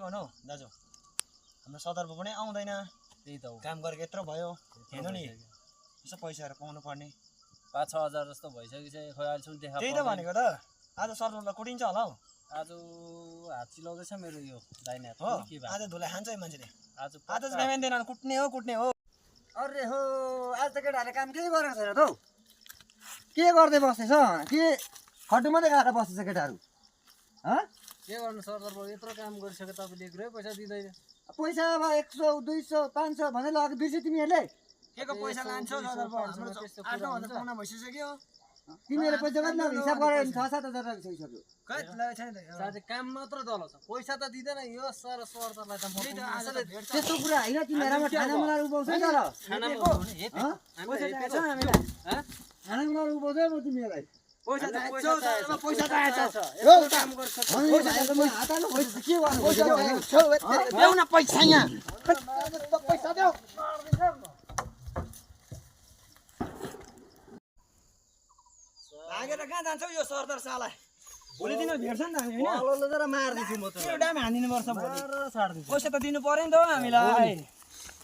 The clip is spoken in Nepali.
गर्नु दाजु हाम्रो सदरको पनि आउँदैन त्यही त हो काम गरेको यत्रो भयो हेर्नु नि यसो पैसाहरू पाउनु पर्ने 5-6 हजार जस्तो भइसकिसक्यो खोइ अहिलेसम्म देखा त्यही त भनेको त आज सरजनलाई कुटिन्छ होला हौ आज हात चिलाउँदैछ मेरो यो दाहिने हात हो के भयो आज धुलाई खान्छ है मान्छेले आज आज चाहिँ बिहान कुट्ने हो अरे हो आज त केटाहरूले काम केही गरेको छैन त हौ के गर्दै बस्दैछ के खट्टु मात्रै खाएर बस्दैछ केटाहरू के गर्नु सरदरबाबु यत्रो काम गरिसक्यो तपाईँले एक रुपैयाँ पैसा दिँदैन पैसा अब 100 200 500 भनेर लगाएको बिर्स्यो तिमीहरूले के को पैसा लान्छ सदरको हाम्रो 8-9 हजार पाउन भइसक्यो तिमीहरूले पैसा कति लाग्यो हिसाब गरेर 6-7 हजार राखिसक्यो कति लागेको छैन त साथै काम मात्र दल छ पैसा त दिँदैन यो सर सरलाई त त्यस्तो कुरा होइन तिमीहरू खाना बनाएर उभाउँछ नि तर खाना बनाएर उभाउँछ म तिमीहरूलाई पैसा त आएछ काम गर्छ हातले पैसा के गर्नु देऊ न पैसा यहाँ पैसा देऊ लागेर कहाँ जान्छौ यो सरदार साला भोलि दिन भेट्छ नि त हामी हैन अलले जरा मार्दिछु म त एउटा हामी हानिनु पर्छ भोलि छाड्दिन्छ पैसा त दिनु पर्यो नि त हामीलाई